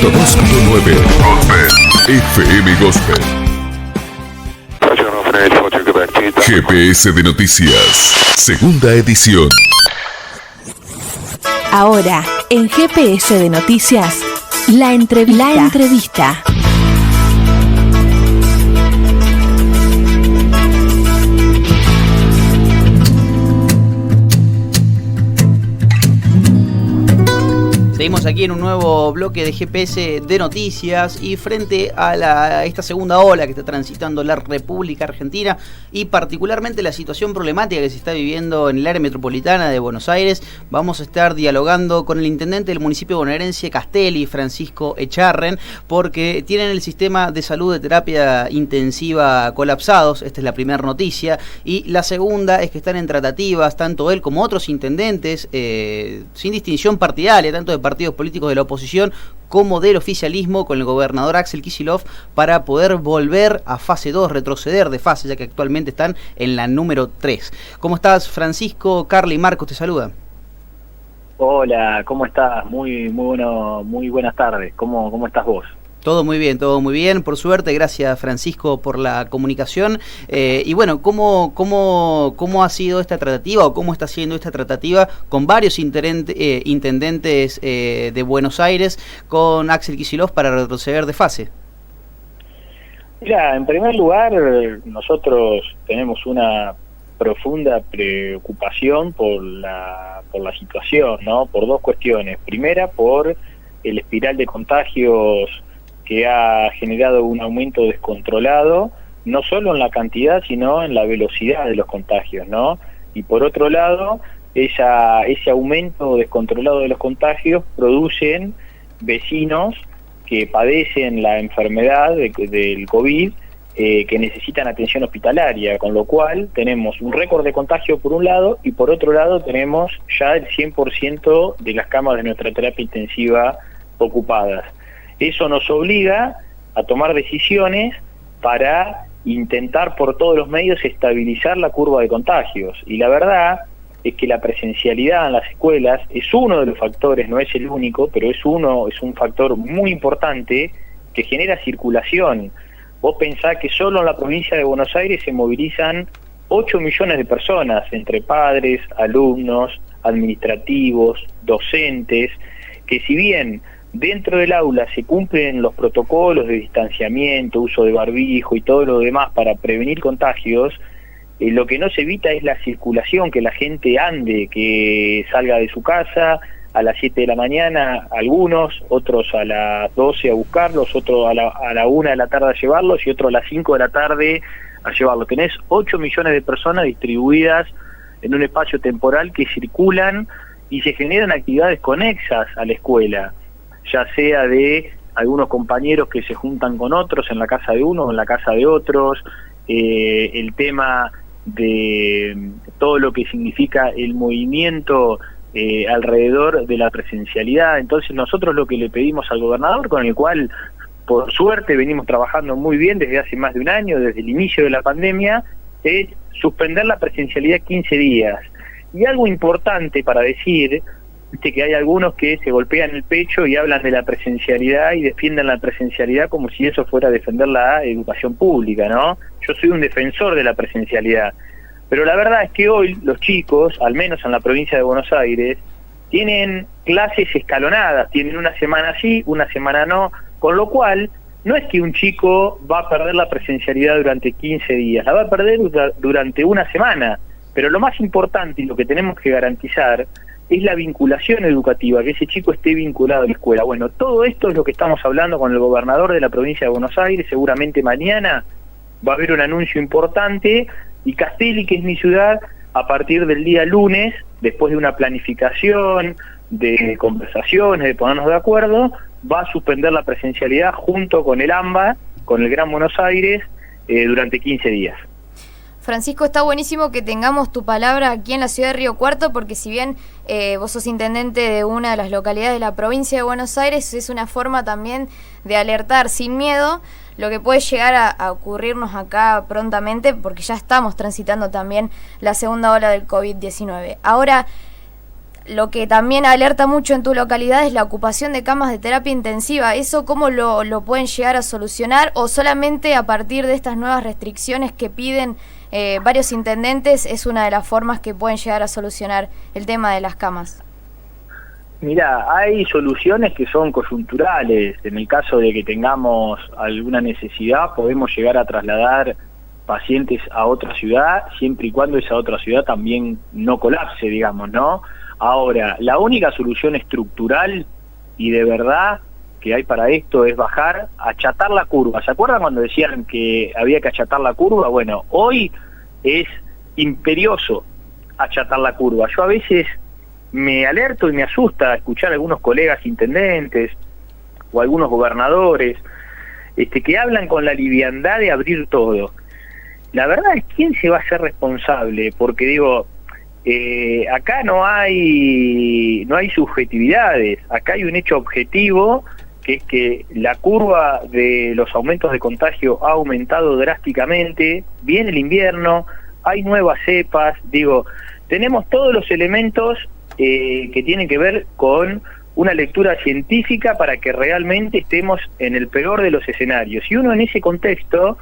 102.9 FM Gospel. GPS de Noticias, segunda edición. Ahora, en GPS de Noticias, la entrevista. Seguimos aquí en un nuevo bloque de GPS de Noticias y frente a esta segunda ola que está transitando la República Argentina y particularmente la situación problemática que se está viviendo en el área metropolitana de Buenos Aires, vamos a estar dialogando con el intendente del municipio bonaerense Castelli, Francisco Echarren, porque tienen el sistema de salud de terapia intensiva colapsados. Esta es la primera noticia, y la segunda es que están en tratativas tanto él como otros intendentes sin distinción partidaria, tanto de partidos políticos de la oposición como del oficialismo, con el gobernador Axel Kicillof, para poder volver a fase 2, retroceder de fase, ya que actualmente están en la número 3. ¿Cómo estás, Francisco? Carla y Marcos te saludan. Hola, ¿cómo estás? Muy buenas tardes. ¿Cómo estás vos? Todo muy bien, por suerte. Gracias, Francisco, por la comunicación. Y bueno, ¿cómo ha sido esta tratativa o cómo está siendo esta tratativa con varios intendentes de Buenos Aires con Axel Kicillof para retroceder de fase? Mira, en primer lugar, nosotros tenemos una profunda preocupación por la situación, ¿no? Por dos cuestiones. Primera, por el espiral de contagios que ha generado un aumento descontrolado, no solo en la cantidad, sino en la velocidad de los contagios, ¿no? Y por otro lado, ese aumento descontrolado de los contagios producen vecinos que padecen la enfermedad del COVID, que necesitan atención hospitalaria, con lo cual tenemos un récord de contagio por un lado, y por otro lado tenemos ya el 100% de las camas de nuestra terapia intensiva ocupadas. Eso nos obliga a tomar decisiones para intentar por todos los medios estabilizar la curva de contagios. Y la verdad es que la presencialidad en las escuelas es uno de los factores, no es el único, pero es un factor muy importante que genera circulación. Vos pensás que solo en la provincia de Buenos Aires se movilizan 8 millones de personas, entre padres, alumnos, administrativos, docentes, que si bien dentro del aula se cumplen los protocolos de distanciamiento, uso de barbijo y todo lo demás para prevenir contagios, lo que no se evita es la circulación, que la gente ande, que salga de su casa a las 7 de la mañana, algunos, otros a las 12 a buscarlos, otros a la 1 de la tarde a llevarlos y otros a las 5 de la tarde a llevarlos. Tenés 8 millones de personas distribuidas en un espacio temporal que circulan y se generan actividades conexas a la escuela, ya sea de algunos compañeros que se juntan con otros en la casa de uno o en la casa de otros, el tema de todo lo que significa el movimiento alrededor de la presencialidad. Entonces nosotros lo que le pedimos al gobernador, con el cual por suerte venimos trabajando muy bien desde hace más de un año, desde el inicio de la pandemia, es suspender la presencialidad 15 días. Y algo importante para decir, que hay algunos que se golpean el pecho y hablan de la presencialidad y defienden la presencialidad como si eso fuera defender la educación pública, ¿no? Yo soy un defensor de la presencialidad, pero la verdad es que hoy los chicos, al menos en la provincia de Buenos Aires, tienen clases escalonadas, tienen una semana sí, una semana no, con lo cual no es que un chico va a perder la presencialidad durante 15 días, la va a perder durante una semana, pero lo más importante y lo que tenemos que garantizar es la vinculación educativa, que ese chico esté vinculado a la escuela. Bueno, todo esto es lo que estamos hablando con el gobernador de la provincia de Buenos Aires. Seguramente mañana va a haber un anuncio importante, y Castelli, que es mi ciudad, a partir del día lunes, después de una planificación, de conversaciones, de ponernos de acuerdo, va a suspender la presencialidad junto con el AMBA, con el Gran Buenos Aires, durante 15 días. Francisco, está buenísimo que tengamos tu palabra aquí en la ciudad de Río Cuarto, porque si bien vos sos intendente de una de las localidades de la provincia de Buenos Aires, es una forma también de alertar sin miedo lo que puede llegar a ocurrirnos acá prontamente, porque ya estamos transitando también la segunda ola del COVID-19. Ahora, lo que también alerta mucho en tu localidad es la ocupación de camas de terapia intensiva. ¿Eso cómo lo pueden llegar a solucionar o solamente a partir de estas nuevas restricciones que piden varios intendentes es una de las formas que pueden llegar a solucionar el tema de las camas? Mira, hay soluciones que son coyunturales. En el caso de que tengamos alguna necesidad, podemos llegar a trasladar pacientes a otra ciudad, siempre y cuando esa otra ciudad también no colapse, digamos, ¿no? Ahora, la única solución estructural y de verdad que hay para esto es achatar la curva. ¿Se acuerdan cuando decían que había que achatar la curva? Bueno, hoy es imperioso achatar la curva. Yo a veces me alerto y me asusta escuchar a algunos colegas intendentes o algunos gobernadores que hablan con la liviandad de abrir todo. La verdad es, ¿quién se va a hacer responsable? Porque digo, acá no hay subjetividades, acá hay un hecho objetivo, que es que la curva de los aumentos de contagio ha aumentado drásticamente, viene el invierno, hay nuevas cepas, digo, tenemos todos los elementos que tienen que ver con una lectura científica para que realmente estemos en el peor de los escenarios. Y uno en ese contexto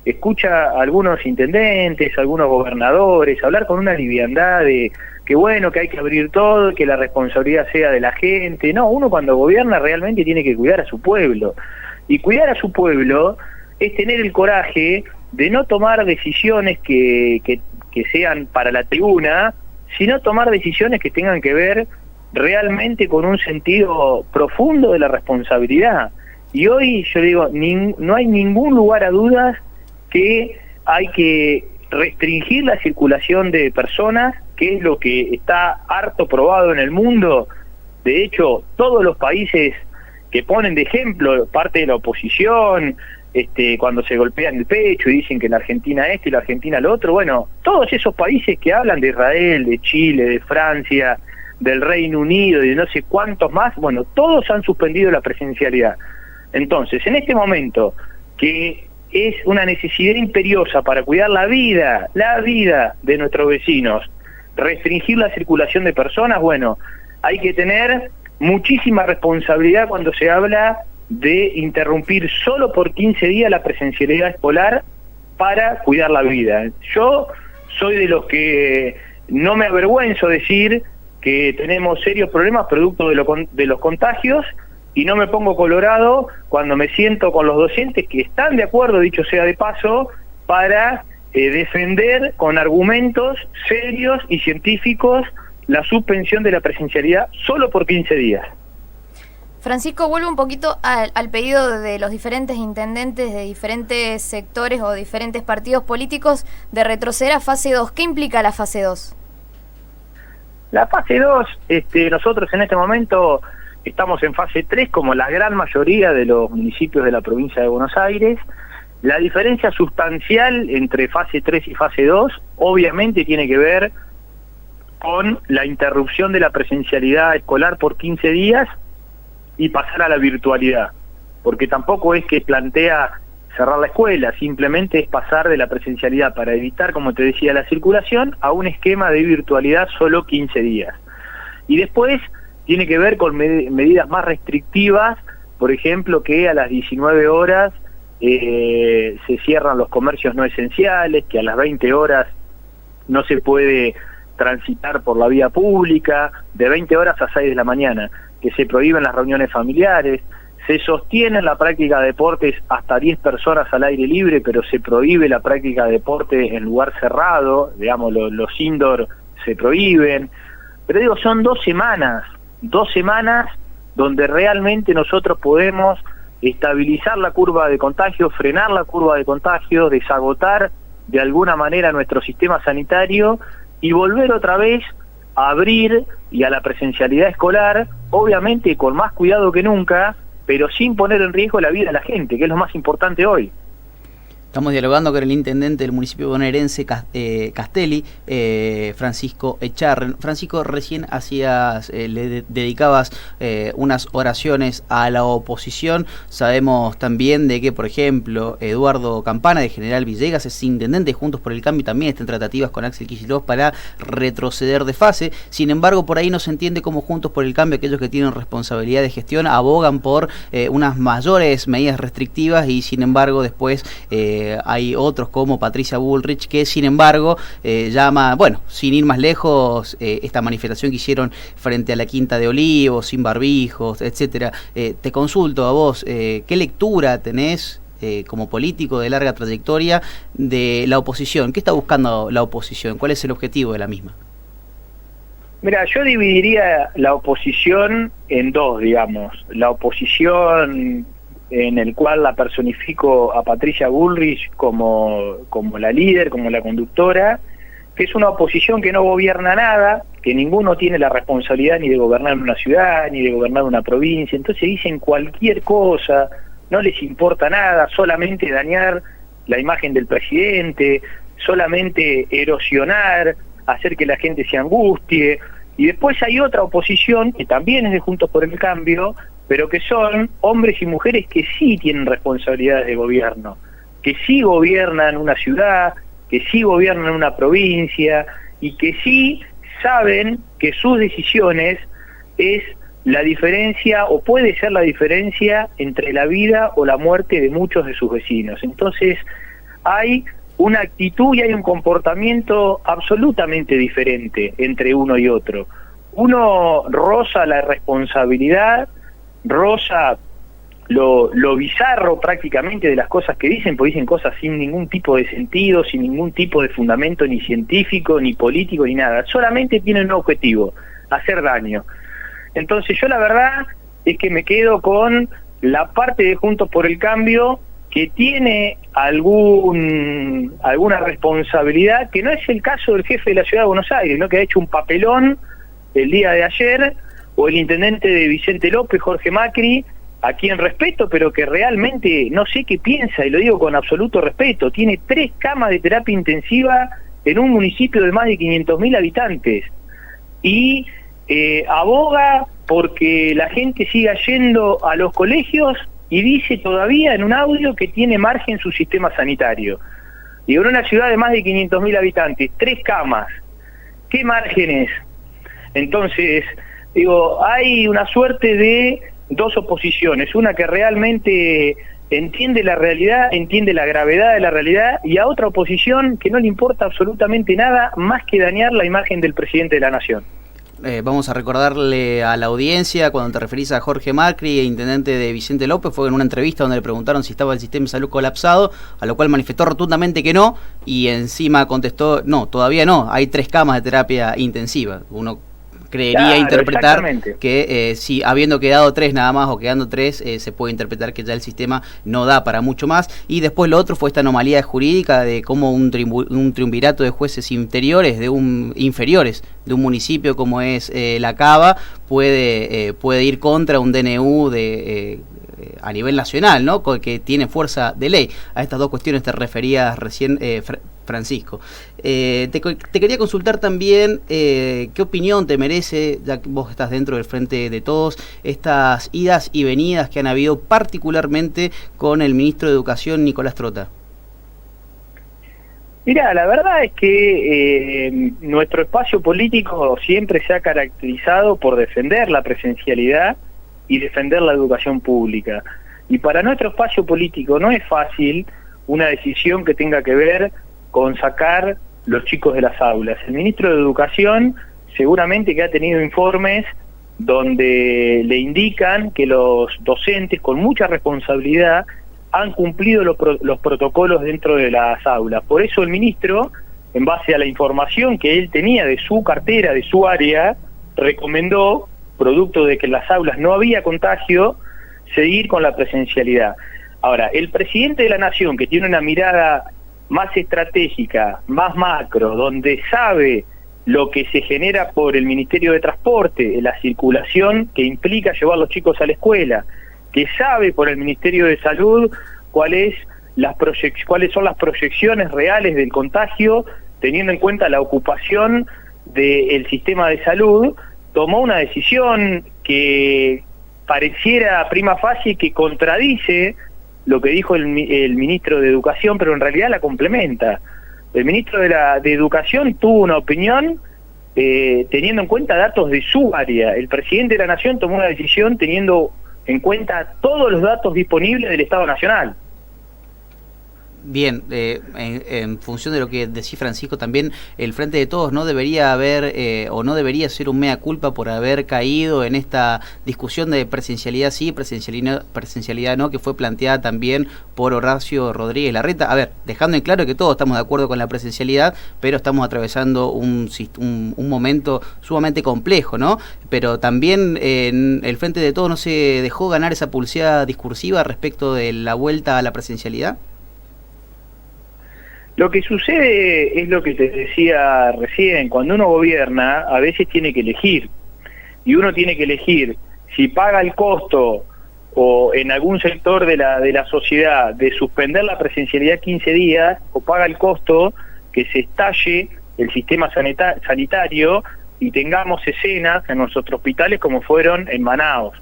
escucha a algunos intendentes, a algunos gobernadores, hablar con una liviandad de que bueno, que hay que abrir todo, que la responsabilidad sea de la gente. No, uno cuando gobierna realmente tiene que cuidar a su pueblo. Y cuidar a su pueblo es tener el coraje de no tomar decisiones que sean para la tribuna, sino tomar decisiones que tengan que ver realmente con un sentido profundo de la responsabilidad. Y hoy yo digo, no hay ningún lugar a dudas que hay que restringir la circulación de personas, que es lo que está harto probado en el mundo. De hecho, todos los países que ponen de ejemplo, parte de la oposición, cuando se golpean el pecho y dicen que la Argentina esto y la Argentina lo otro, bueno, todos esos países que hablan de Israel, de Chile, de Francia, del Reino Unido y de no sé cuántos más, bueno, todos han suspendido la presencialidad. Entonces, en este momento, que es una necesidad imperiosa para cuidar la vida de nuestros vecinos, restringir la circulación de personas, bueno, hay que tener muchísima responsabilidad cuando se habla de interrumpir solo por 15 días la presencialidad escolar para cuidar la vida. Yo soy de los que no me avergüenzo decir que tenemos serios problemas producto de los contagios, y no me pongo colorado cuando me siento con los docentes que están de acuerdo, dicho sea de paso, para defender con argumentos serios y científicos la suspensión de la presencialidad solo por 15 días. Francisco, vuelvo un poquito al pedido de los diferentes intendentes de diferentes sectores o diferentes partidos políticos de retroceder a fase 2. ¿Qué implica la fase 2? La fase 2, nosotros en este momento estamos en fase 3 como la gran mayoría de los municipios de la provincia de Buenos Aires. La diferencia sustancial entre fase 3 y fase 2 obviamente tiene que ver con la interrupción de la presencialidad escolar por 15 días y pasar a la virtualidad, porque tampoco es que plantea cerrar la escuela, simplemente es pasar de la presencialidad para evitar, como te decía, la circulación a un esquema de virtualidad solo 15 días. Y después tiene que ver con medidas más restrictivas, por ejemplo, que a las 19 horas se cierran los comercios no esenciales, que a las 20 horas no se puede transitar por la vía pública, de 20 horas a 6 de la mañana, que se prohíben las reuniones familiares, se sostiene la práctica de deportes hasta 10 personas al aire libre, pero se prohíbe la práctica de deporte en lugar cerrado, digamos, los indoor se prohíben. Pero digo, son 2 semanas donde realmente nosotros podemos estabilizar la curva de contagio, frenar la curva de contagio, desagotar de alguna manera nuestro sistema sanitario y volver otra vez a abrir y a la presencialidad escolar, obviamente con más cuidado que nunca, pero sin poner en riesgo la vida de la gente, que es lo más importante hoy. Estamos dialogando con el intendente del municipio bonaerense Castelli, Francisco Echarren. Francisco, recién le dedicabas unas oraciones a la oposición. Sabemos también de que, por ejemplo, Eduardo Campana de General Villegas es intendente de Juntos por el Cambio, también está en tratativas con Axel Kicillof para retroceder de fase. Sin embargo, por ahí no se entiende cómo Juntos por el Cambio, aquellos que tienen responsabilidad de gestión, abogan por unas mayores medidas restrictivas y sin embargo después hay otros como Patricia Bullrich que sin embargo llama, bueno, sin ir más lejos, esta manifestación que hicieron frente a la Quinta de Olivos, sin barbijos, etcétera. Te consulto a vos, ¿qué lectura tenés como político de larga trayectoria de la oposición? ¿Qué está buscando la oposición? ¿Cuál es el objetivo de la misma? Mira, yo dividiría la oposición en dos, digamos. La oposición en el cual la personifico a Patricia Bullrich como la líder, como la conductora, que es una oposición que no gobierna nada, que ninguno tiene la responsabilidad ni de gobernar una ciudad, ni de gobernar una provincia, entonces dicen cualquier cosa, no les importa nada, solamente dañar la imagen del presidente, solamente erosionar, hacer que la gente se angustie, y después hay otra oposición que también es de Juntos por el Cambio, pero que son hombres y mujeres que sí tienen responsabilidades de gobierno, que sí gobiernan una ciudad, que sí gobiernan una provincia, y que sí saben que sus decisiones es la diferencia, o puede ser la diferencia, entre la vida o la muerte de muchos de sus vecinos. Entonces, hay una actitud y hay un comportamiento absolutamente diferente entre uno y otro. Uno roza la irresponsabilidad, roza lo bizarro prácticamente de las cosas que dicen, porque dicen cosas sin ningún tipo de sentido, sin ningún tipo de fundamento ni científico, ni político, ni nada. Solamente tienen un objetivo, hacer daño. Entonces yo la verdad es que me quedo con la parte de Juntos por el Cambio que tiene alguna responsabilidad, que no es el caso del jefe de la Ciudad de Buenos Aires, ¿no? Que ha hecho un papelón el día de ayer, o el intendente de Vicente López, Jorge Macri, a quien respeto, pero que realmente no sé qué piensa, y lo digo con absoluto respeto. Tiene 3 camas de terapia intensiva en un municipio de más de 500.000 habitantes, y aboga porque la gente siga yendo a los colegios, y dice todavía en un audio que tiene margen su sistema sanitario. Y en una ciudad de más de 500.000 habitantes, 3 camas, ¿qué margen es? Entonces, digo, hay una suerte de dos oposiciones, una que realmente entiende la realidad, entiende la gravedad de la realidad, y a otra oposición que no le importa absolutamente nada más que dañar la imagen del presidente de la nación. Vamos a recordarle a la audiencia, cuando te referís a Jorge Macri, intendente de Vicente López, fue en una entrevista donde le preguntaron si estaba el sistema de salud colapsado, a lo cual manifestó rotundamente que no, y encima contestó, no, todavía no, hay 3 camas de terapia intensiva. Uno creería interpretar que si habiendo quedado 3 nada más o quedando 3, se puede interpretar que ya el sistema no da para mucho más. Y después lo otro fue esta anomalía jurídica de cómo un triunvirato de jueces inferiores de un municipio como es La Cava puede ir contra un DNU a nivel nacional, ¿no? Que tiene fuerza de ley. A estas dos cuestiones te referías recién, Francisco. Te quería consultar también qué opinión te merece, ya que vos estás dentro del Frente de Todos, estas idas y venidas que han habido particularmente con el ministro de Educación, Nicolás Trota. Mira, la verdad es que nuestro espacio político siempre se ha caracterizado por defender la presencialidad y defender la educación pública. Y para nuestro espacio político no es fácil una decisión que tenga que ver con sacar los chicos de las aulas. El ministro de Educación seguramente que ha tenido informes donde le indican que los docentes con mucha responsabilidad han cumplido los protocolos dentro de las aulas. Por eso el ministro, en base a la información que él tenía de su cartera, de su área, recomendó, producto de que en las aulas no había contagio, seguir con la presencialidad. Ahora, el presidente de la Nación, que tiene una mirada más estratégica, más macro, donde sabe lo que se genera por el Ministerio de Transporte, la circulación que implica llevar a los chicos a la escuela, que sabe por el Ministerio de Salud cuál es cuáles son las proyecciones reales del contagio, teniendo en cuenta la ocupación del sistema de salud, tomó una decisión que pareciera prima facie que contradice lo que dijo el ministro de Educación, pero en realidad la complementa. El ministro de Educación tuvo una opinión teniendo en cuenta datos de su área. El presidente de la Nación tomó una decisión teniendo en cuenta todos los datos disponibles del Estado Nacional. Bien, en función de lo que decía Francisco, también el Frente de Todos no debería haber o no debería ser un mea culpa por haber caído en esta discusión de presencialidad sí, presencialidad no, que fue planteada también por Horacio Rodríguez Larreta. A ver, dejando en claro que todos estamos de acuerdo con la presencialidad, pero estamos atravesando un momento sumamente complejo, ¿no? Pero también el Frente de Todos no se dejó ganar esa pulseada discursiva respecto de la vuelta a la presencialidad. Lo que sucede es lo que te decía recién, cuando uno gobierna a veces tiene que elegir, y uno tiene que elegir si paga el costo o en algún sector de la sociedad de suspender la presencialidad 15 días, o paga el costo que se estalle el sistema sanitario y tengamos escenas en nuestros hospitales como fueron en Manaos.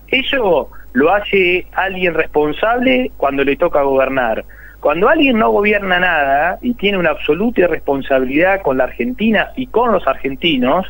Eso lo hace alguien responsable cuando le toca gobernar. Cuando alguien no gobierna nada y tiene una absoluta irresponsabilidad con la Argentina y con los argentinos,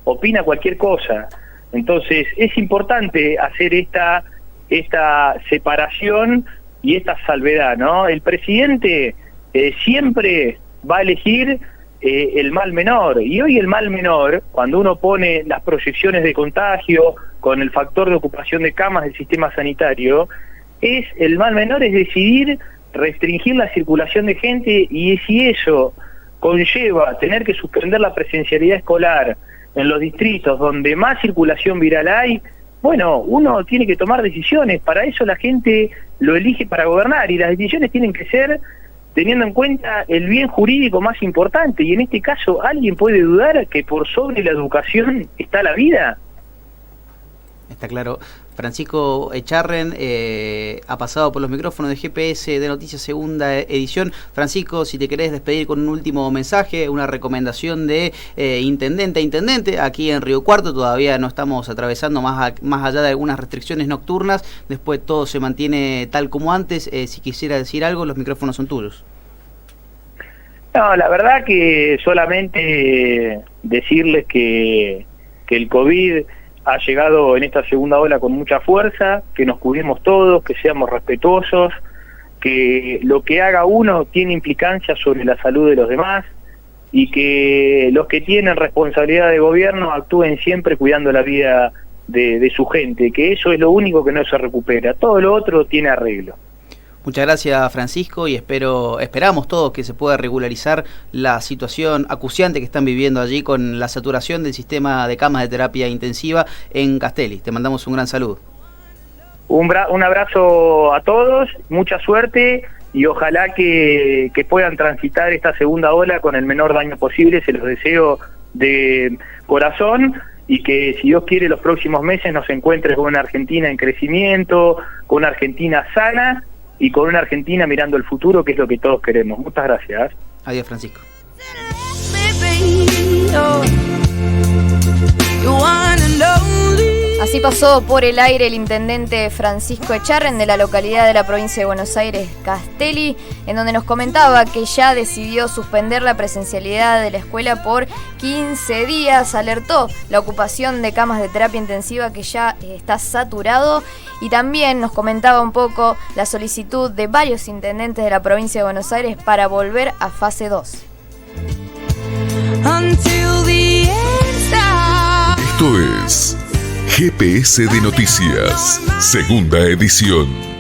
opina cualquier cosa. Entonces es importante hacer esta separación y esta salvedad, ¿no? El presidente siempre va a elegir el mal menor, y hoy el mal menor, cuando uno pone las proyecciones de contagio con el factor de ocupación de camas del sistema sanitario, el mal menor es decidir restringir la circulación de gente, y si eso conlleva tener que suspender la presencialidad escolar en los distritos donde más circulación viral hay, bueno, uno tiene que tomar decisiones. Para eso la gente lo elige para gobernar, y las decisiones tienen que ser teniendo en cuenta el bien jurídico más importante, y en este caso, ¿alguien puede dudar que por sobre la educación está la vida? Está claro. Francisco Echarren ha pasado por los micrófonos de GPS de Noticias Segunda Edición. Francisco, si te querés despedir con un último mensaje, una recomendación de intendente a intendente, aquí en Río Cuarto todavía no estamos atravesando más allá de algunas restricciones nocturnas, después todo se mantiene tal como antes. Si quisiera decir algo, los micrófonos son tuyos. No, la verdad que solamente decirles que el COVID ha llegado en esta segunda ola con mucha fuerza, que nos cuidemos todos, que seamos respetuosos, que lo que haga uno tiene implicancia sobre la salud de los demás, y que los que tienen responsabilidad de gobierno actúen siempre cuidando la vida de su gente, que eso es lo único que no se recupera, todo lo otro tiene arreglo. Muchas gracias, Francisco, y esperamos todos que se pueda regularizar la situación acuciante que están viviendo allí con la saturación del sistema de camas de terapia intensiva en Castelli. Te mandamos un gran saludo. Un abrazo a todos, mucha suerte, y ojalá que puedan transitar esta segunda ola con el menor daño posible. Se los deseo de corazón, y que si Dios quiere los próximos meses nos encuentre con una Argentina en crecimiento, con una Argentina sana y con una Argentina mirando el futuro, que es lo que todos queremos. Muchas gracias. Adiós, Francisco. Así pasó por el aire el intendente Francisco Echarren de la localidad de la provincia de Buenos Aires, Castelli, en donde nos comentaba que ya decidió suspender la presencialidad de la escuela por 15 días. Alertó la ocupación de camas de terapia intensiva, que ya está saturado, y también nos comentaba un poco la solicitud de varios intendentes de la provincia de Buenos Aires para volver a fase 2. Esto es GPS de Noticias, segunda edición.